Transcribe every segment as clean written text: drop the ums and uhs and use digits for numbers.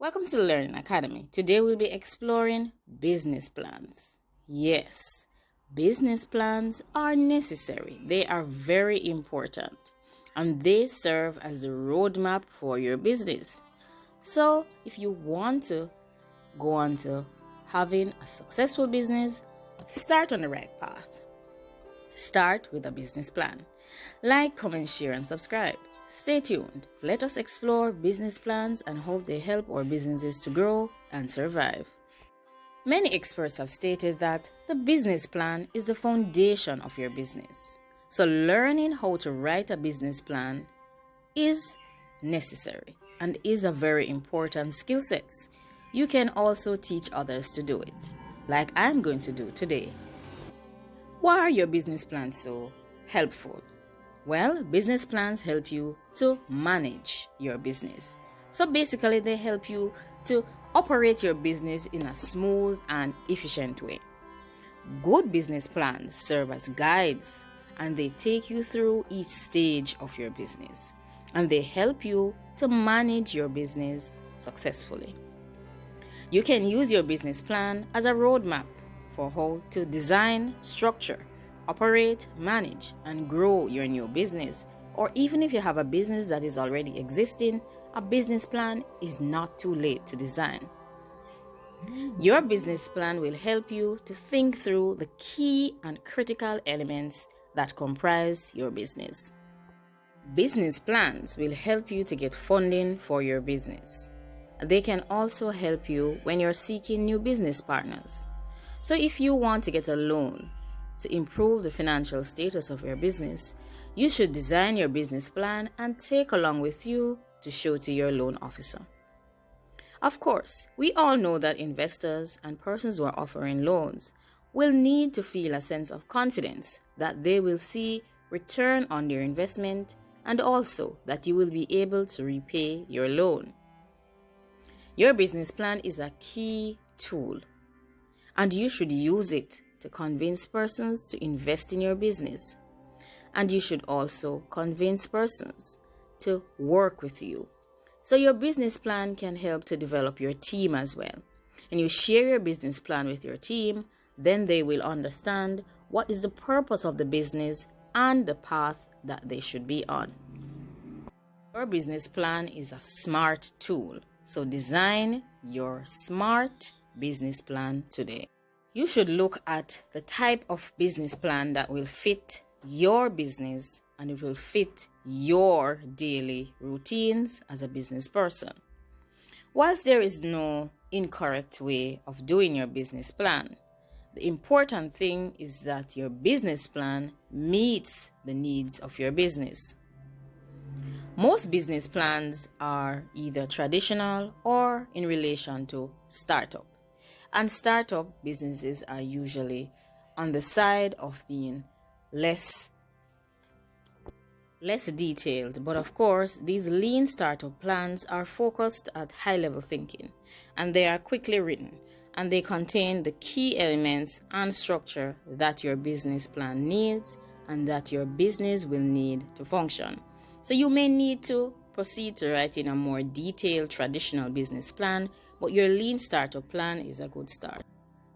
Welcome to the Learning Academy. Today we'll be exploring business plans. Yes, business plans are necessary. They are very important and they serve as a roadmap for your business. So if you want to go on to having a successful business, start on the right path. Start with a business plan. Like, comment, share, and subscribe. Stay tuned. Let us explore business plans and how they help our businesses to grow and survive. Many experts have stated that the business plan is the foundation of your business. So learning how to write a business plan is necessary and is a very important skill set. You can also teach others to do it, like I'm going to do today. Why are your business plans so helpful? Well, business plans help you to manage your business. So basically, they help you to operate your business in a smooth and efficient way. Good business plans serve as guides and they take you through each stage of your business and they help you to manage your business successfully. You can use your business plan as a roadmap for how to design, structure, operate, manage, and grow your new business. Or even if you have a business that is already existing, a business plan is not too late to design. Your business plan will help you to think through the key and critical elements that comprise your business. Business plans will help you to get funding for your business. They can also help you when you're seeking new business partners. So if you want to get a loan to improve the financial status of your business, you should design your business plan and take along with you to show to your loan officer. Of course, we all know that investors and persons who are offering loans will need to feel a sense of confidence that they will see return on their investment and also that you will be able to repay your loan. Your business plan is a key tool and you should use it to convince persons to invest in your business. And you should also convince persons to work with you. So your business plan can help to develop your team as well. And you share your business plan with your team, then they will understand what is the purpose of the business and the path that they should be on. Your business plan is a smart tool. So design your smart business plan today. You should look at the type of business plan that will fit your business and it will fit your daily routines as a business person. Whilst there is no incorrect way of doing your business plan, the important thing is that your business plan meets the needs of your business. Most business plans are either traditional or in relation to startup. And startup businesses are usually on the side of being less detailed. But of course, these lean startup plans are focused at high-level thinking and they are quickly written and they contain the key elements and structure that your business plan needs and that your business will need to function. So you may need to proceed to writing a more detailed traditional business plan, but your lean startup plan is a good start.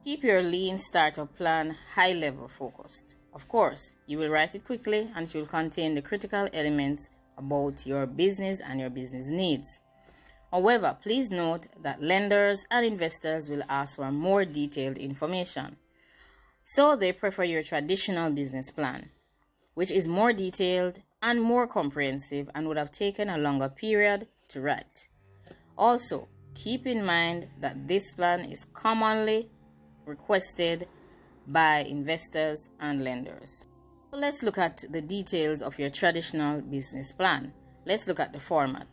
Keep your lean startup plan high-level focused. Of course, you will write it quickly and it will contain the critical elements about your business and your business needs. However, please note that lenders and investors will ask for more detailed information. So they prefer your traditional business plan, which is more detailed and more comprehensive and would have taken a longer period to write. Also, keep in mind that this plan is commonly requested by investors and lenders. So let's look at the details of your traditional business plan. Let's look at the format.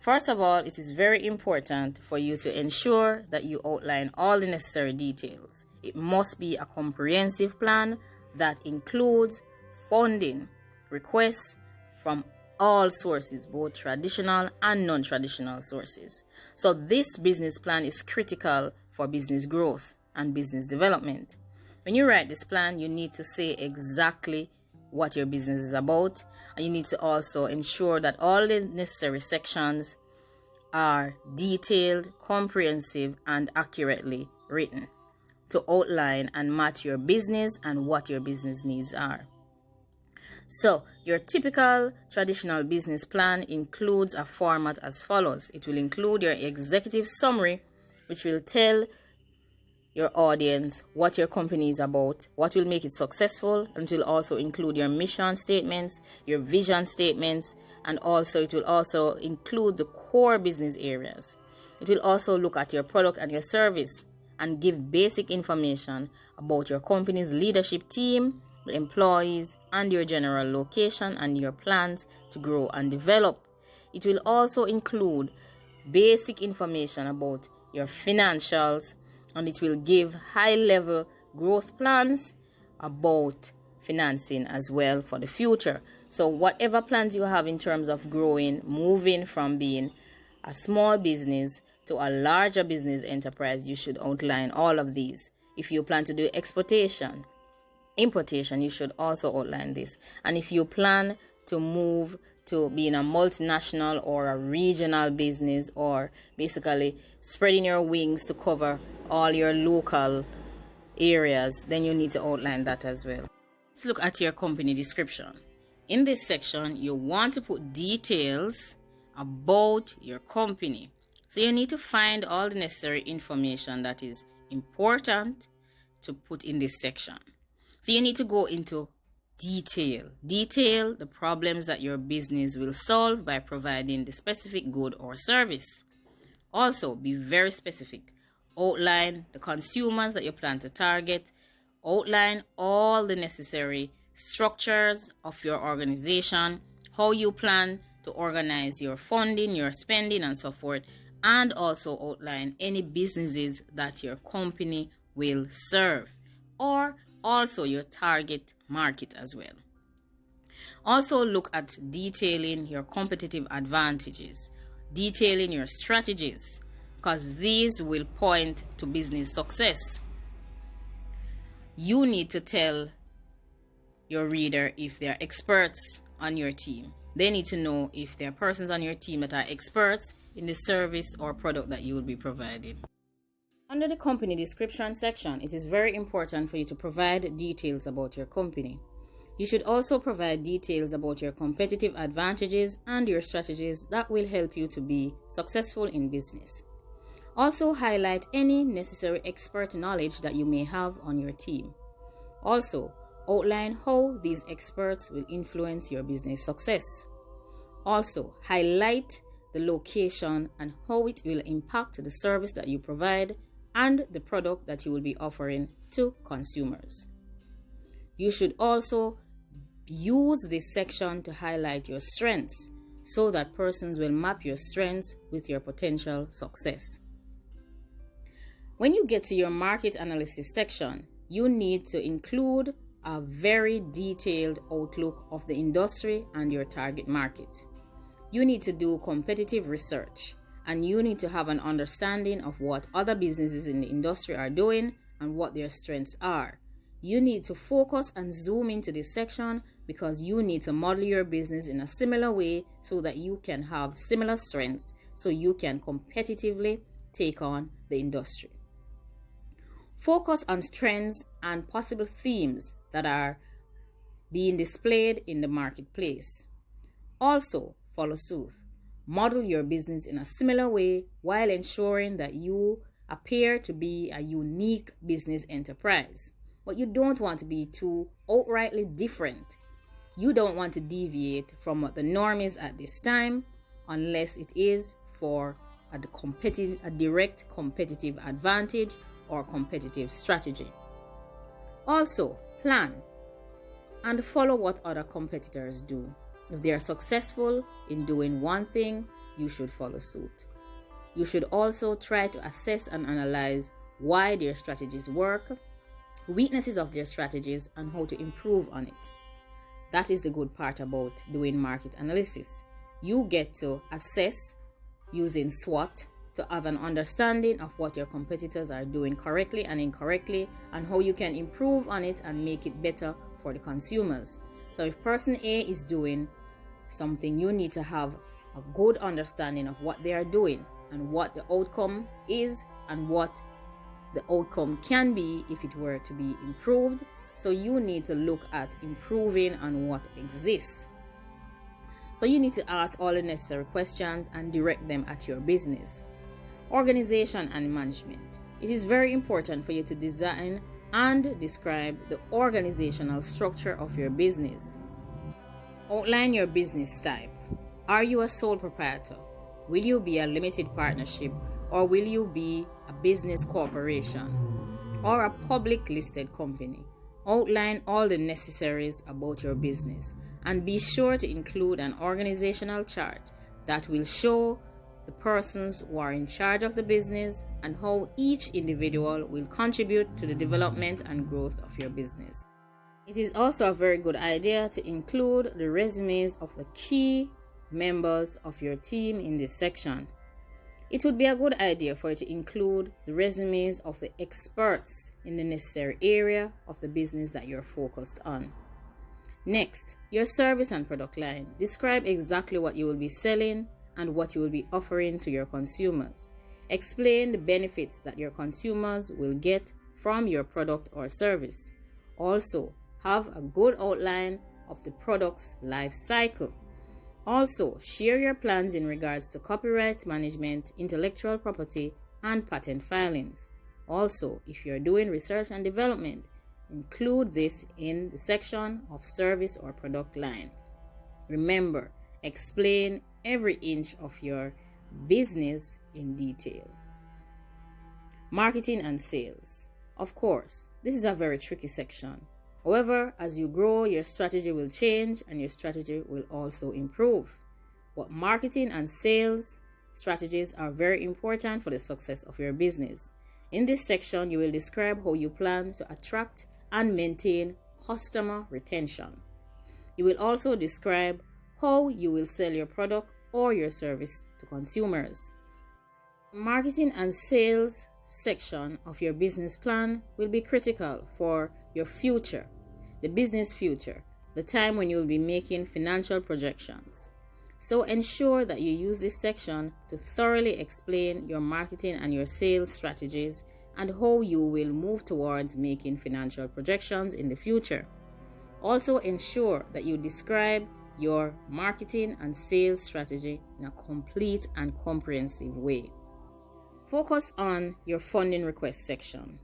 First of all, it is very important for you to ensure that you outline all the necessary details. It must be a comprehensive plan that includes funding requests from all sources, both traditional and non-traditional sources. So this business plan is critical for business growth and business development. When you write this plan, you need to say exactly what your business is about, and you need to also ensure that all the necessary sections are detailed, comprehensive, and accurately written to outline and match your business and what your business needs are. So, your typical traditional business plan includes a format as follows. It will include your executive summary, which will tell your audience what your company is about, what will make it successful, and it will also include your mission statements, your vision statements, and also it will also include the core business areas. It will also look at your product and your service and give basic information about your company's leadership team, employees, and your general location and your plans to grow and develop. It will also include basic information about your financials, and it will give high-level growth plans about financing as well for the future. So whatever plans you have in terms of growing, moving from being a small business to a larger business enterprise, you should outline all of these. If you plan to do exportation, importation, you should also outline this. And if you plan to move to being a multinational or a regional business, or basically spreading your wings to cover all your local areas, then you need to outline that as well. Let's look at your company description. In this section, you want to put details about your company. So you need to find all the necessary information that is important to put in this section. So you need to go into detail the problems that your business will solve by providing the specific good or service. Also, be very specific. Outline the consumers that you plan to target. Outline all the necessary structures of your organization, how you plan to organize your funding, your spending, and so forth, and also outline any businesses that your company will serve, or also your target market as well. Also look at detailing your competitive advantages, detailing your strategies, because these will point to business success. You need to tell your reader if they are experts on your team. They need to know if there are persons on your team that are experts in the service or product that you will be providing. Under the company description section, it is very important for you to provide details about your company. You should also provide details about your competitive advantages and your strategies that will help you to be successful in business. Also highlight any necessary expert knowledge that you may have on your team. Also, outline how these experts will influence your business success. Also, highlight the location and how it will impact the service that you provide and the product that you will be offering to consumers. You should also use this section to highlight your strengths so that persons will map your strengths with your potential success. When you get to your market analysis section, you need to include a very detailed outlook of the industry and your target market. You need to do competitive research, and you need to have an understanding of what other businesses in the industry are doing and what their strengths are. You need to focus and zoom into this section because you need to model your business in a similar way so that you can have similar strengths so you can competitively take on the industry. Focus on trends and possible themes that are being displayed in the marketplace. Also, follow suit. Model your business in a similar way while ensuring that you appear to be a unique business enterprise. But you don't want to be too outrightly different. You don't want to deviate from what the norm is at this time unless it is for a direct competitive advantage or competitive strategy. Also, plan and follow what other competitors do. If they are successful in doing one thing, you should follow suit. You should also try to assess and analyze why their strategies work, weaknesses of their strategies, and how to improve on it. That is the good part about doing market analysis. You get to assess using SWOT to have an understanding of what your competitors are doing correctly and incorrectly, and how you can improve on it and make it better for the consumers. So if person A is doing something, you need to have a good understanding of what they are doing and what the outcome is and what the outcome can be if it were to be improved. So you need to look at improving on what exists. So you need to ask all the necessary questions and direct them at your business. Organization and management. It is very important for you to design and describe the organizational structure of your business. Outline your business type. Are you a sole proprietor? Will you be a limited partnership, or will you be a business corporation or a public listed company? Outline all the necessaries about your business and be sure to include an organizational chart that will show the persons who are in charge of the business and how each individual will contribute to the development and growth of your business. It is also a very good idea to include the resumes of the key members of your team in this section. It would be a good idea for you to include the resumes of the experts in the necessary area of the business that you're focused on. Next, your service and product line. Describe exactly what you will be selling and what you will be offering to your consumers. Explain the benefits that your consumers will get from your product or service. Also, have a good outline of the product's life cycle. Also, share your plans in regards to copyright management, intellectual property, and patent filings. Also, if you're doing research and development, include this in the section of service or product line. Remember, explain every inch of your business in detail. Marketing and sales. Of course, this is a very tricky section. However, as you grow, your strategy will change and your strategy will also improve. But marketing and sales strategies are very important for the success of your business. In this section, you will describe how you plan to attract and maintain customer retention. You will also describe how you will sell your product or your service to consumers. Marketing and sales section of your business plan will be critical for your future, the business future, the time when you will be making financial projections. So ensure that you use this section to thoroughly explain your marketing and your sales strategies and how you will move towards making financial projections in the future. Also ensure that you describe your marketing and sales strategy in a complete and comprehensive way. Focus on your funding request section.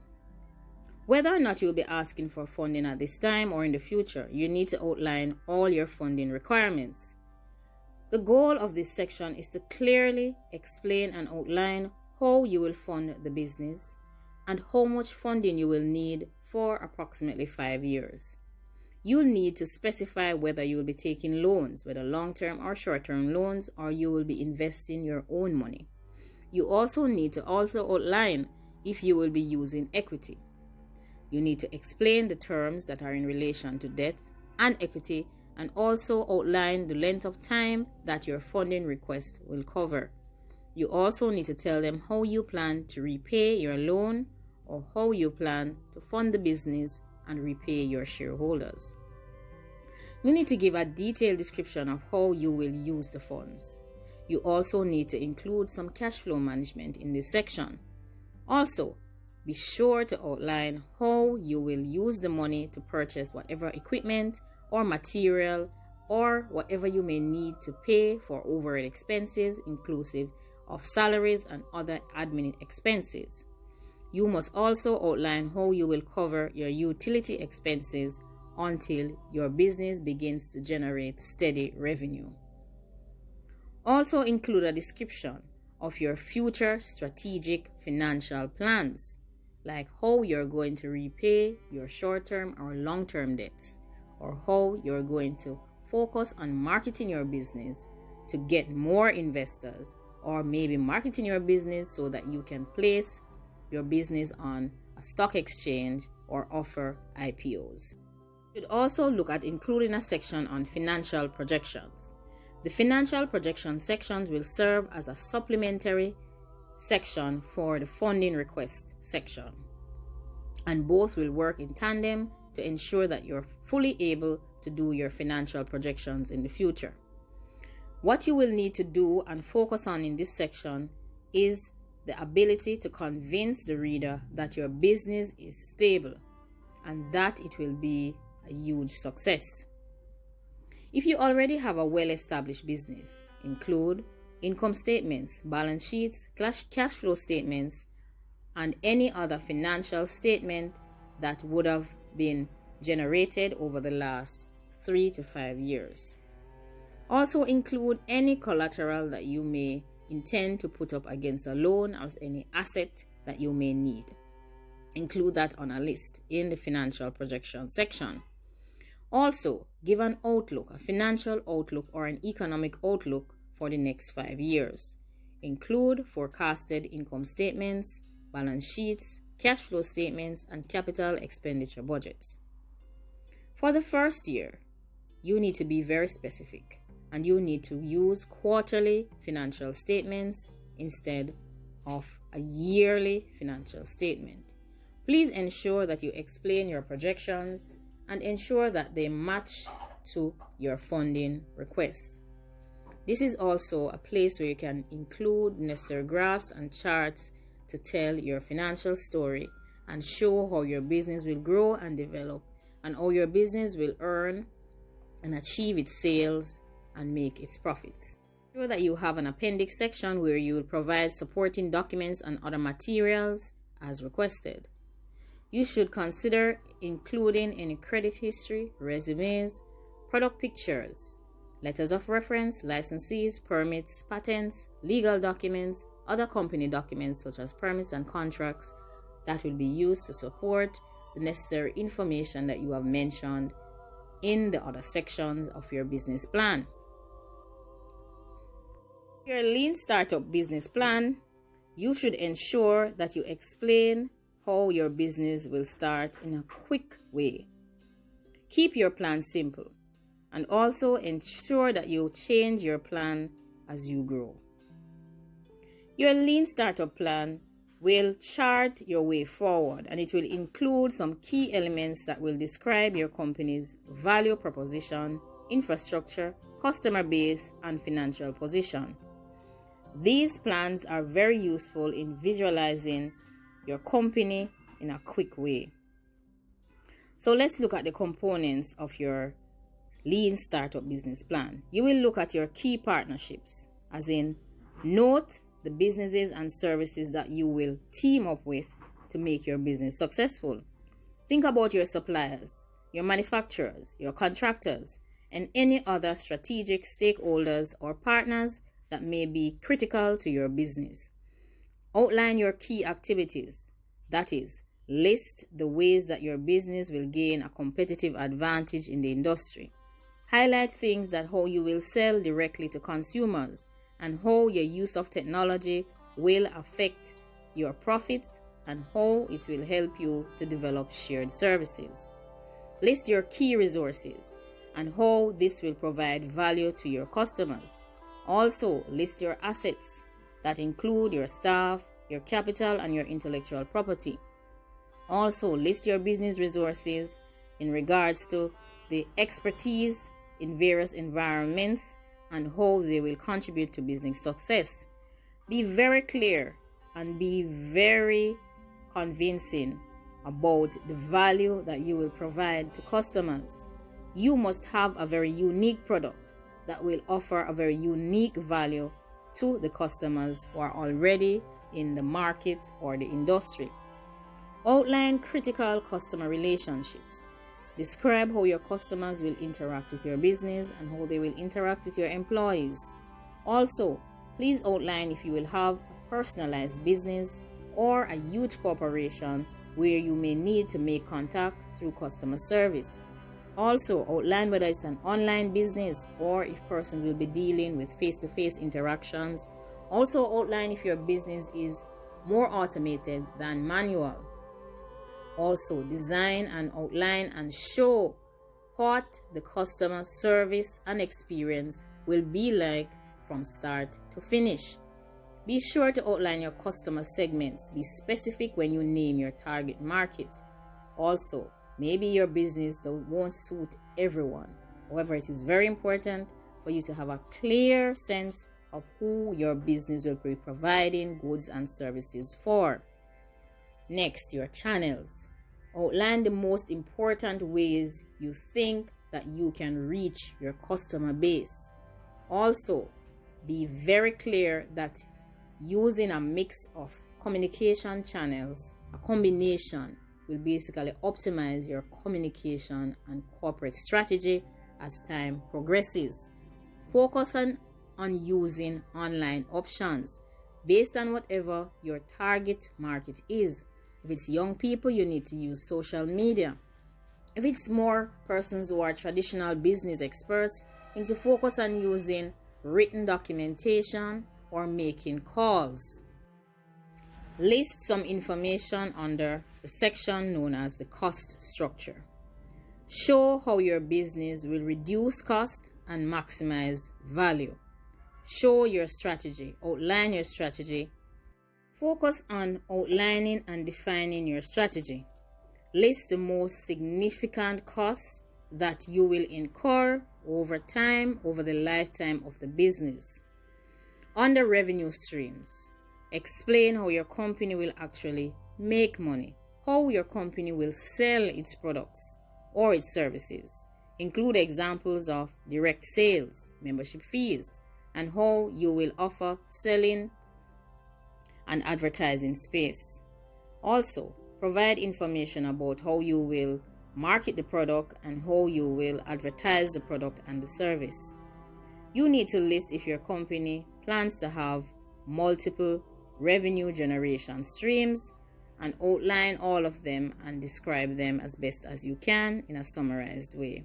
Whether or not you'll be asking for funding at this time or in the future, you need to outline all your funding requirements. The goal of this section is to clearly explain and outline how you will fund the business and how much funding you will need for approximately 5 years. You'll need to specify whether you will be taking loans, whether long-term or short-term loans, or you will be investing your own money. You also need to outline if you will be using equity. You need to explain the terms that are in relation to debt and equity, and also outline the length of time that your funding request will cover. You also need to tell them how you plan to repay your loan or how you plan to fund the business and repay your shareholders. You need to give a detailed description of how you will use the funds. You also need to include some cash flow management in this section. Also, be sure to outline how you will use the money to purchase whatever equipment or material or whatever you may need to pay for overhead expenses, inclusive of salaries and other admin expenses. You must also outline how you will cover your utility expenses until your business begins to generate steady revenue. Also include a description of your future strategic financial plans, like how you're going to repay your short-term or long-term debts, or how you're going to focus on marketing your business to get more investors, or maybe marketing your business so that you can place your business on a stock exchange or offer IPOs. You should also look at including a section on financial projections. The financial projection sections will serve as a supplementary section for the funding request section, and both will work in tandem to ensure that you're fully able to do your financial projections in the future. What you will need to do and focus on in this section is the ability to convince the reader that your business is stable and that it will be a huge success. If you already have a well-established business, include income statements, balance sheets, cash flow statements, and any other financial statement that would have been generated over the last 3 to 5 years. Also include any collateral that you may intend to put up against a loan as any asset that you may need. Include that on a list in the financial projection section. Also, give an outlook, a financial outlook or an economic outlook for the next 5 years. Include forecasted income statements, balance sheets, cash flow statements, and capital expenditure budgets. For the first year, you need to be very specific and you need to use quarterly financial statements instead of a yearly financial statement. Please ensure that you explain your projections and ensure that they match to your funding requests. This is also a place where you can include necessary graphs and charts to tell your financial story and show how your business will grow and develop and how your business will earn and achieve its sales and make its profits. Ensure that you have an appendix section where you will provide supporting documents and other materials as requested. You should consider including any credit history, resumes, product pictures, letters of reference, licenses, permits, patents, legal documents, other company documents such as permits and contracts that will be used to support the necessary information that you have mentioned in the other sections of your business plan. Your lean startup business plan, you should ensure that you explain how your business will start in a quick way. Keep your plan simple and also ensure that you change your plan as you grow. Your lean startup plan will chart your way forward and it will include some key elements that will describe your company's value proposition, infrastructure, customer base, and financial position. These plans are very useful in visualizing your company in a quick way. So let's look at the components of your lean startup business plan. You will look at your key partnerships, as in note the businesses and services that you will team up with to make your business successful. Think about your suppliers, your manufacturers, your contractors, and any other strategic stakeholders or partners that may be critical to your business. Outline your key activities. That is, list the ways that your business will gain a competitive advantage in the industry. Highlight things that how you will sell directly to consumers and how your use of technology will affect your profits and how it will help you to develop shared services. List your key resources and how this will provide value to your customers. Also, list your assets that include your staff, your capital, and your intellectual property. Also, list your business resources in regards to the expertise in various environments and how they will contribute to business success. Be very clear and be very convincing about the value that you will provide to customers. You must have a very unique product that will offer a very unique value to the customers who are already in the market or the industry. Outline critical customer relationships. Describe how your customers will interact with your business and how they will interact with your employees. Also, please outline if you will have a personalized business or a huge corporation where you may need to make contact through customer service. Also, outline whether it's an online business or if person will be dealing with face-to-face interactions. Also, outline if your business is more automated than manual. Also, design and outline and show what the customer service and experience will be like from start to finish. Be sure to outline your customer segments. Be specific when you name your target market. Also, maybe your business won't suit everyone. However, it is very important for you to have a clear sense of who your business will be providing goods and services for. Next, your channels. Outline the most important ways you think that you can reach your customer base. Also, be very clear that using a mix of communication channels, a combination, will basically optimize your communication and corporate strategy as time progresses. Focus on using online options based on whatever your target market is. If it's young people, you need to use social media. If it's more persons who are traditional business experts, you need to focus on using written documentation or making calls. List some information under the section known as the cost structure. Show how your business will reduce cost and maximize value. Show your strategy. Outline your strategy. Focus on outlining and defining your strategy. List the most significant costs that you will incur over time, over the lifetime of the business. Under revenue streams, explain how your company will actually make money, how your company will sell its products or its services. Include examples of direct sales, membership fees, and how you will offer selling and advertising space. Also, provide information about how you will market the product and how you will advertise the product and the service. You need to list if your company plans to have multiple revenue generation streams and outline all of them and describe them as best as you can in a summarized way.